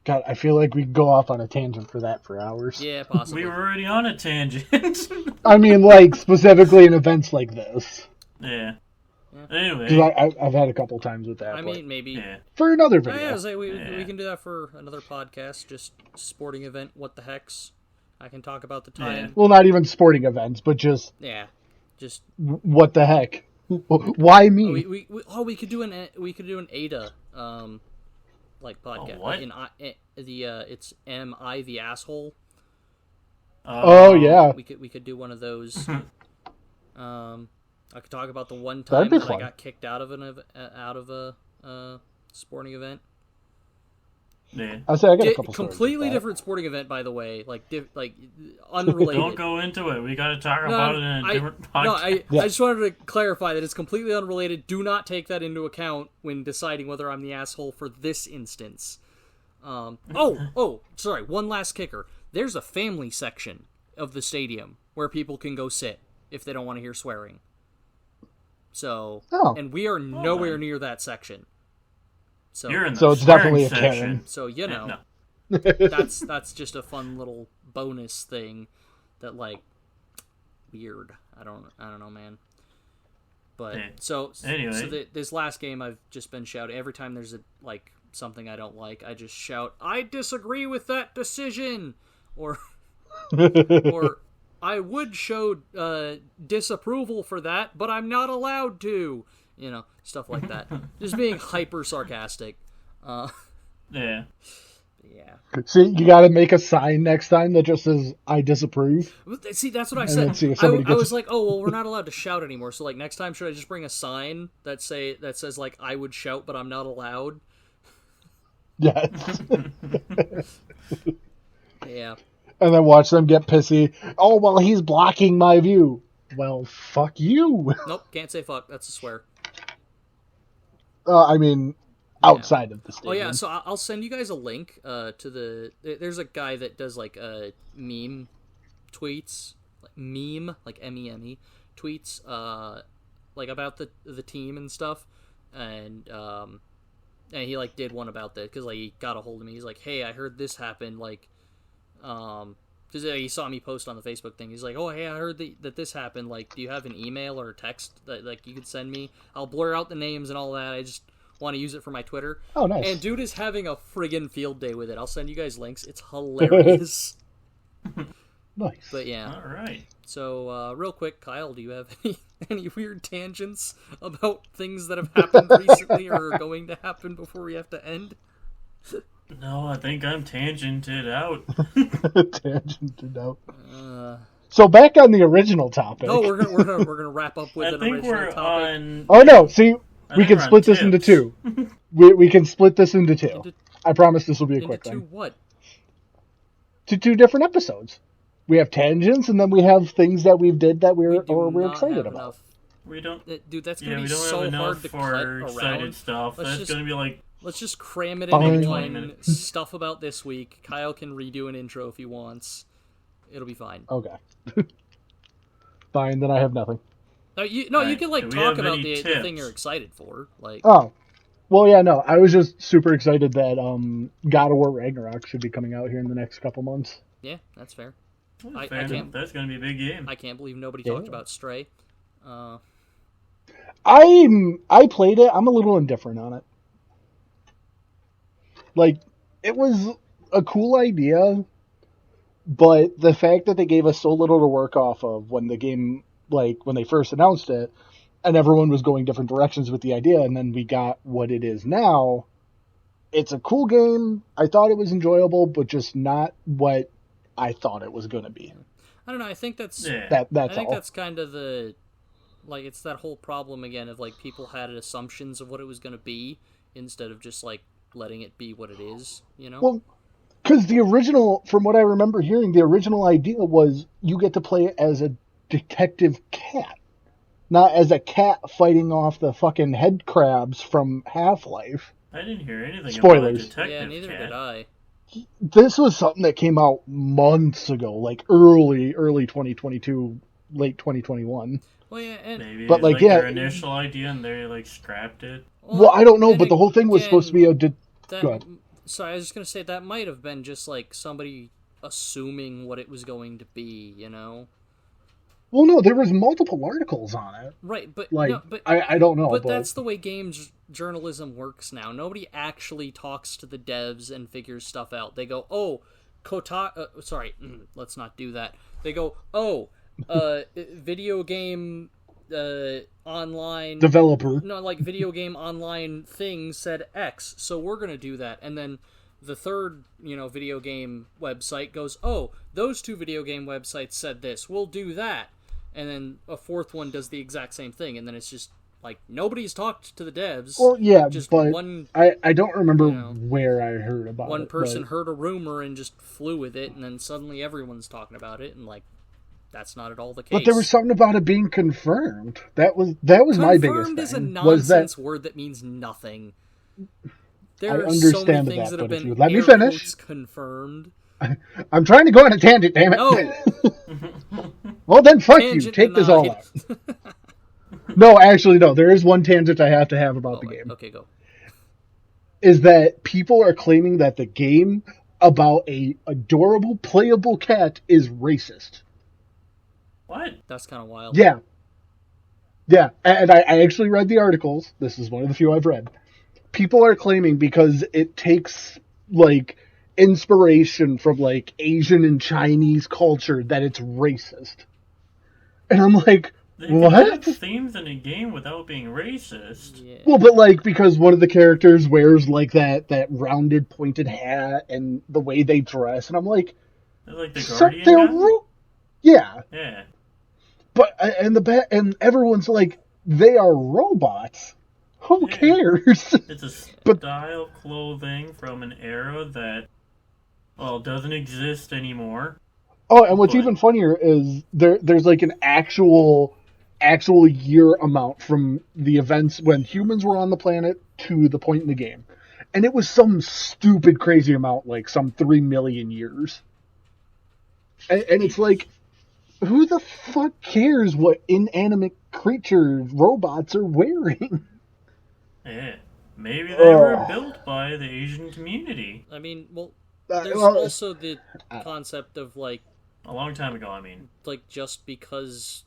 God, I feel like we could go off on a tangent for that for hours.
Yeah, possibly.
We were already on a tangent.
I mean, like, specifically in events like this.
Yeah.
Yeah.
Anyway.
Because I've had a couple times with that.
I mean, maybe.
Yeah.
For another
Oh,
video.
yeah, so we can do that for another podcast. Just sporting event. What the hex? I can talk about the time.
Yeah.
Well, not even sporting events, but just
Yeah, just
what the heck? Why me?
we could do an Ada like podcast.
what?
It's M.I. the asshole.
Oh yeah.
We could do one of those. I could talk about the one
That'd
time
be
that I
fun.
got kicked out of a sporting event.
Yeah.
I say I got a couple stories
Completely
with that.
different sporting event, by the way. Like unrelated.
Don't go into it. We got to talk about it in a different podcast.
No, I just wanted to clarify that it's completely unrelated. Do not take that into account when deciding whether I'm the asshole for this instance. Sorry. One last kicker. There's a family section of the stadium where people can go sit if they don't want to hear swearing. So, and we are nowhere near that section. So,
You're in the
So it's
swearing
definitely a
section.
canon.
so
No.
that's just a fun little bonus thing that like weird. I don't know, man. But
Yeah.
so
Anyway.
this last game I've just been shouting every time there's a like something I don't like. I just shout, "I disagree with that decision," or "I would show disapproval for that, but I'm not allowed to." Stuff like that. Just being hyper sarcastic.
Yeah.
Yeah.
See, you got to make a sign next time that just says "I disapprove."
See, that's what I
then
said.
see if somebody
I
gets-
was like, oh, well, we're not allowed to shout anymore. So, like, next time, should I just bring a sign that says, like, I would shout, but I'm not allowed?
Yes.
Yeah.
And then watch them get pissy. Oh, well, he's blocking my view. Well, fuck you.
Nope, can't say fuck. That's a swear.
I mean, outside of the
Oh,
stadium.
yeah, so I'll send you guys a link to the... There's a guy that does, like, meme tweets. Like, meme, like M-E-M-E, tweets, like, about the team and stuff. And he, like, did one about that, because, like, he got a hold of me. He's like, hey, I heard this happened, like, Because he saw me post on the Facebook thing. He's like, "Oh, hey, I heard that this happened. Like, do you have an email or a text that like you could send me? I'll blur out the names and all that. I just want to use it for my Twitter."
Oh, nice.
And dude is having a friggin' field day with it. I'll send you guys links. It's hilarious.
Nice.
But yeah.
All right.
So, real quick, Kyle, do you have any weird tangents about things that have happened recently or are going to happen before we have to end?
No, I think I'm tangented out.
Tangented out. So back on the original topic.
No, we're gonna wrap up with
I
an
think
original
we're
topic.
on.
Oh no! See,
I
we
think
can
we're on
split this into
tips.
two. We can split this into two.
Into-
I promise this will be a
Into
quick
two
thing.
what?
To two different episodes. We have tangents, and then we have things that we've did that we're
not
excited
have
about.
enough.
We don't.
Dude, that's
Yeah,
gonna
we
be
don't
so
have
hard
enough
to
for
cut
excited
around.
stuff.
Let's
That's
just-
gonna be like.
Let's just cram it
Fine.
into
20
one.
minutes.
Stuff about this week. Kyle can redo an intro if he wants. It'll be fine.
Okay. Fine, then I have nothing.
No, you
Alright,
can like
do we
talk
have
about
any
the thing
tips?
you're excited for. Like,
Oh. Well, yeah, no. I was just super excited that God of War Ragnarok should be coming out here in the next couple months.
yeah, that's fair.
Well,
I
fair enough.
can't-
That's gonna be a big game.
I can't believe nobody
Yeah.
talked about Stray.
I played it. I'm a little indifferent on it. Like, it was a cool idea, but the fact that they gave us so little to work off of when the game, like, when they first announced it, and everyone was going different directions with the idea, and then we got what it is now, it's a cool game. I thought it was enjoyable, but just not what I thought it was going to be.
I don't know. I think that's
Yeah.
That's
I think
all.
that's kind of the like it's that whole problem again of like people had assumptions of what it was going to be instead of just like letting it be what it is. You know?
Well, because the original, from what I remember hearing, the original idea was you get to play it as a detective cat, not as a cat fighting off the fucking head crabs from Half-Life.
I didn't hear anything
Spoilers.
about Detective
yeah, neither
Cat.
did I.
This was something that came out months ago, like early 2022, late 2021.
Well, yeah, and
Maybe
But,
it was,
like,
like
yeah.
their initial idea and they like scrapped it.
Well, I don't know,
and
but the whole thing was supposed to be
again,
a... Go ahead.
Sorry, I was just gonna say that might have been just like somebody assuming what it was going to be. You know?
Well, no, there was multiple articles on it.
Right, but
Like,
no, but
I don't know,
But
but...
that's the way games journalism works now. Nobody actually talks to the devs and figures stuff out. They go, "Oh, let's not do that." They go, "Oh, video game online
Developer.
no, like video game online thing said X, so we're gonna do that." And then the third, video game website goes, "Oh, those two video game websites said this. We'll do that." And then a fourth one does the exact same thing, and then it's just like nobody's talked to the devs.
Well, yeah,
just
but
one
I don't remember
you know,
where I heard about it.
one person
but-
heard a rumor and just flew with it, and then suddenly everyone's talking about it, and like that's not at all the case.
But there was something about it being confirmed. That was my biggest
Confirmed is a
thing. Was that
nonsense word that means nothing. There
I
are so many
understand
things
that,
that have
but if
been
you let me
air
finish.
quotes confirmed.
I'm trying to go on a tangent, damn it.
No,
Well, then fuck you.
tangent
Take this all
denied.
out. No, actually, no. There is one tangent I have to have about the game.
Okay, go.
Is that people are claiming that the game about a adorable, playable cat is racist.
What?
That's kind of wild.
Yeah. Yeah, and I actually read the articles. This is one of the few I've read. People are claiming because it takes, like, inspiration from, like, Asian and Chinese culture that it's racist. And I'm like,
They can
what?
have themes in a game without being racist.
Yeah.
Well, but, like, because one of the characters wears, like, that rounded, pointed hat and the way they dress. And I'm like,
They're like the
so
Guardian
they're
guy?
yeah.
Yeah.
But, and everyone's like, they are robots. Who
Yeah.
cares?
It's a
But-
style of clothing from an era that, well, doesn't exist anymore.
Oh, and what's
But-
even funnier is there's like an actual year amount from the events when humans were on the planet to the point in the game. And it was some stupid crazy amount, like some 3 million years. And it's like, who the fuck cares what inanimate creatures robots are wearing?
Yeah. Maybe they were
Ugh.
built by the Asian community.
I mean, well,
Uh,
there's
well,
also the concept of like
A long time ago, I mean.
Like, just because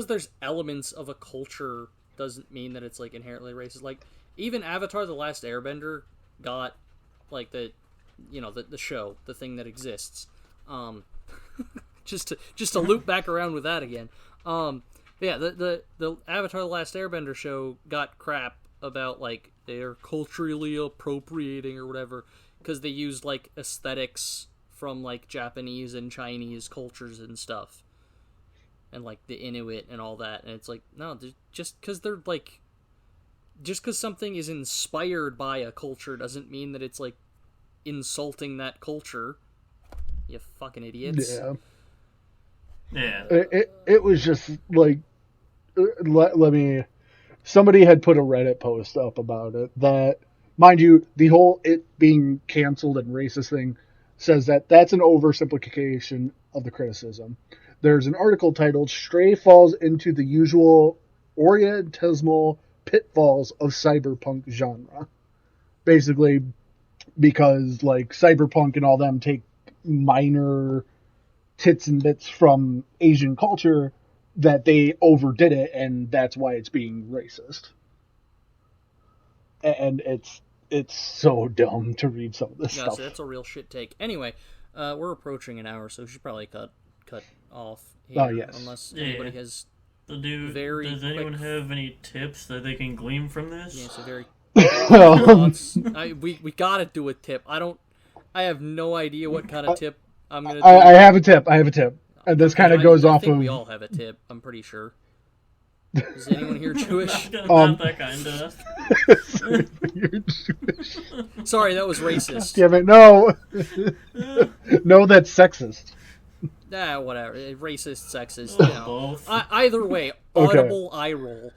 there's elements of a culture doesn't mean that it's, like, inherently racist. Like, even Avatar: The Last Airbender got, like, the show, the thing that exists. Just to loop back around with that again. Yeah, the Avatar: The Last Airbender show got crap about, like, they're culturally appropriating or whatever, because they used, like, aesthetics from, like, Japanese and Chinese cultures and stuff. And, like, the Inuit and all that. And it's like, no, just because something is inspired by a culture doesn't mean that it's, like, insulting that culture. You fucking idiots.
Yeah.
Yeah.
It was just like, let me. Somebody had put a Reddit post up about it that, mind you, the whole it being canceled and racist thing says that that's an oversimplification of the criticism. There's an article titled "Stray Falls into the Usual Orientalism Pitfalls of Cyberpunk Genre." Basically, because like cyberpunk and all them take minor tits and bits from Asian culture, that they overdid it, and that's why it's being racist. And it's so dumb to read some of this stuff.
So that's a real shit take. Anyway, we're approaching an hour, so we should probably cut off here.
Oh, yes.
Unless anybody has
So does anyone have any tips that they can glean from this?
Yeah, so very thoughts. We gotta do a tip. I have no idea what kind of tip I'm gonna do.
I have a tip. And this kind of goes off
think
of...
we all have a tip, I'm pretty sure. Is anyone here Jewish?
Not that kind of.
You're Jewish.
Sorry, that was racist.
Damn it, no. No, that's sexist.
Whatever. Racist, sexist,
Both.
Either way,
Okay.
audible eye roll.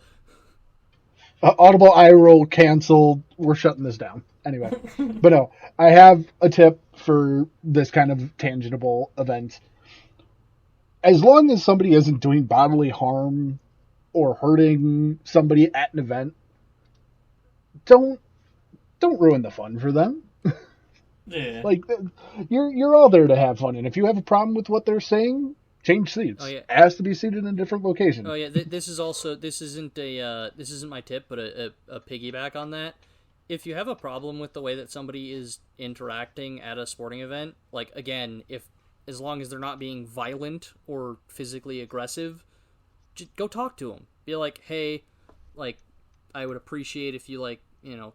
Audible eye roll canceled. We're shutting this down. Anyway. But no, I have a tip for this kind of tangible event. As long as somebody isn't doing bodily harm or hurting somebody at an event, don't ruin the fun for them.
Yeah.
Like, you're all there to have fun, and if you have a problem with what they're saying, change seats.
Oh, yeah.
Ask to be seated in a different location.
Oh yeah, this isn't my tip, but a piggyback on that. If you have a problem with the way that somebody is interacting at a sporting event, like, again, as long as they're not being violent or physically aggressive, just go talk to them. Be like, hey, like, I would appreciate if you, like,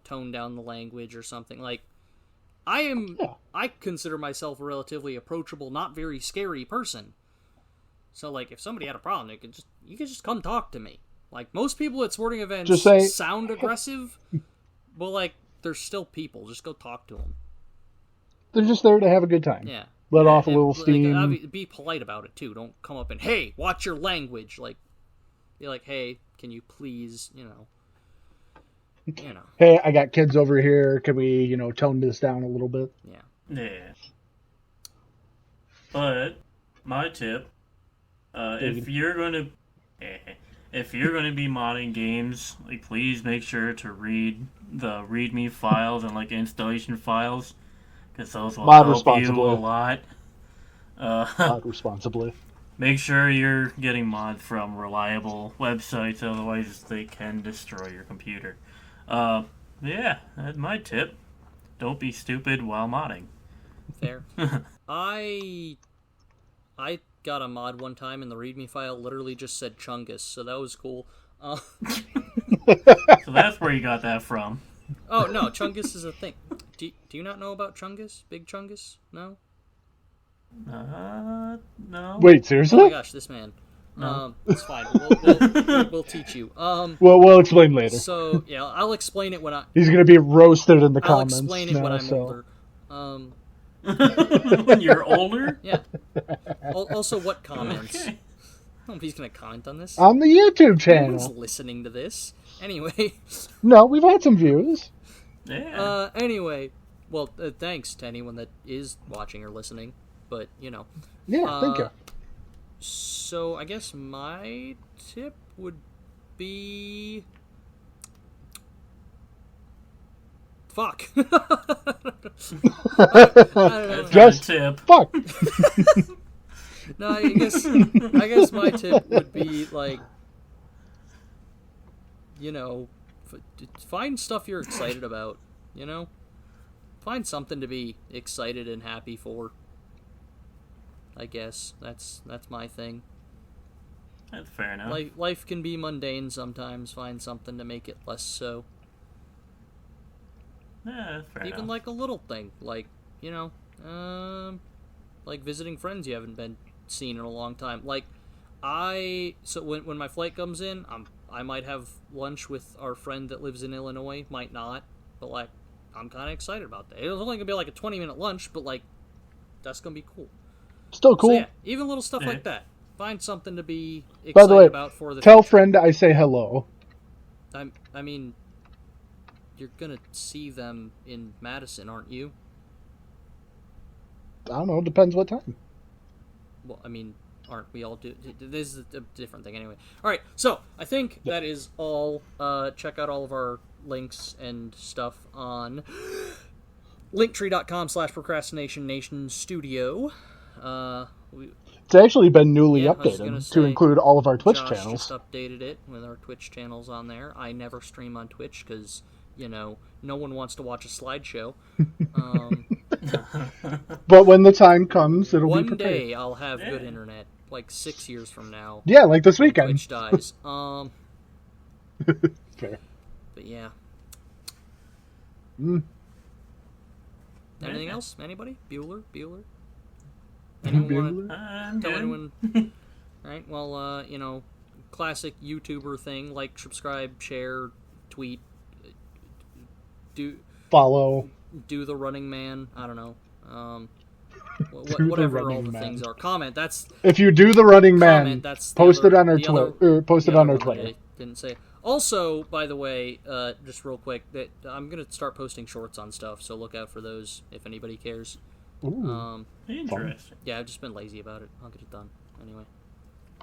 tone down the language or something. Like, I consider myself a relatively approachable, not very scary person. So, like, if somebody had a problem, you could just come talk to me. Like, most people at sporting events
Just say,
sound aggressive, but, like, they're still people. Just go talk to them.
They're just there to have a good time.
Yeah.
Let off a
And,
little steam.
Like, be polite about it, too. Don't come up and, hey, watch your language. Like, be like, hey, can you please,
Hey, I got kids over here. Can we, tone this down a little bit?
Yeah.
Yeah. But my tip, if you're going to be modding games, like, please make sure to read the README files and, like, installation files, because those will
Mod
help you a
responsibly.
lot.
Not responsibly.
Make sure you're getting mods from reliable websites, otherwise they can destroy your computer. Yeah, that's my tip. Don't be stupid while modding.
Fair. I got a mod one time and the README file literally just said Chungus, so that was cool.
So that's where you got that from.
Oh, no, Chungus is a thing. Do you not know about Chungus? Big Chungus? No?
No.
Wait,
Oh
seriously?
my gosh, this man. It's fine. We'll teach you.
Well, we'll explain later.
So, yeah, I'll explain it
He's going to be roasted in the
I'll
comments.
explain it
now,
when I'm
so.
older.
When you're older?
Yeah. Also, what comments?
Okay.
Nobody's gonna comment on this.
On the YouTube
No one's
channel.
listening to this. Anyway.
No, we've had some views.
Yeah.
Anyway. Well, thanks to anyone that is watching or listening. But,
Yeah, thank you.
So, I guess my tip would be... fuck. I don't know.
That's
Just
not a tip.
fuck.
No, I guess my tip would be like, you know, find stuff you're excited about. You know, find something to be excited and happy for. I guess that's my thing.
That's fair enough.
Life can be mundane sometimes. Find something to make it less so.
Yeah, that's fair
Even
enough.
like a little thing, like, you know, like visiting friends you haven't been seen in a long time. Like, so when my flight comes in, I might have lunch with our friend that lives in Illinois, might not, but like, I'm kind of excited about that. It was only gonna be like a 20-minute lunch, but like, that's gonna be cool.
Still cool.
So yeah, even little stuff
Yeah.
like that. Find something to be excited
By the way,
about for the
tell
future.
friend I say hello.
I mean, you're gonna see them in Madison, aren't you?
I don't know. Depends what time.
Well, I mean, aren't we all do? This is a different thing anyway. All right, so I think that is all. Check out all of our links and stuff on linktree.com/procrastination
It's actually been newly
Yeah, I was gonna
updated
say,
to include all of our Twitch
Josh
channels.
just updated it with our Twitch channels on there. I never stream on Twitch because, you know, no one wants to watch a slideshow.
But when the time comes, it'll be
One
prepared.
day I'll have good
Yeah.
internet, like 6 years from now.
Yeah, like this
when
weekend.
Twitch dies.
Fair.
But yeah.
Mm.
Anything else? Anybody? Bueller? Anyone want to
I'm
tell
good.
anyone? Alright, well, you know, classic YouTuber thing, like, subscribe, share, tweet,
Follow.
do the Running Man. I don't know.
Do the
Whatever all
Running
the
Man.
things are. Comment. That's
If you do the Running Man,
comment. That's the
post
other-
it on our
the other-
Twitter. Post
the
it on
other
our
one
Twitter.
that I didn't say. Also, by the way, just real quick, that I'm gonna start posting shorts on stuff, so look out for those if anybody cares.
Ooh.
Interesting.
Yeah, I've just been lazy about it. I'll get it done anyway.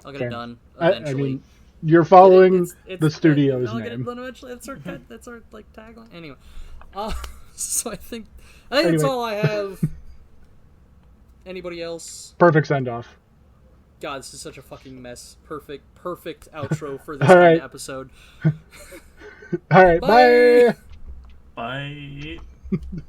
I'll get
Fair.
it done
I
eventually.
mean, you're following
It's-
the studio's
I'll get it
name.
done eventually. That's our that's our like tagline. Anyway, so I think that's
Anyway.
all I have. Anybody else?
Perfect send off.
God, this is such a fucking mess. Perfect outro for this
All
kind
right.
of episode.
All right,
Bye.
bye.
Bye.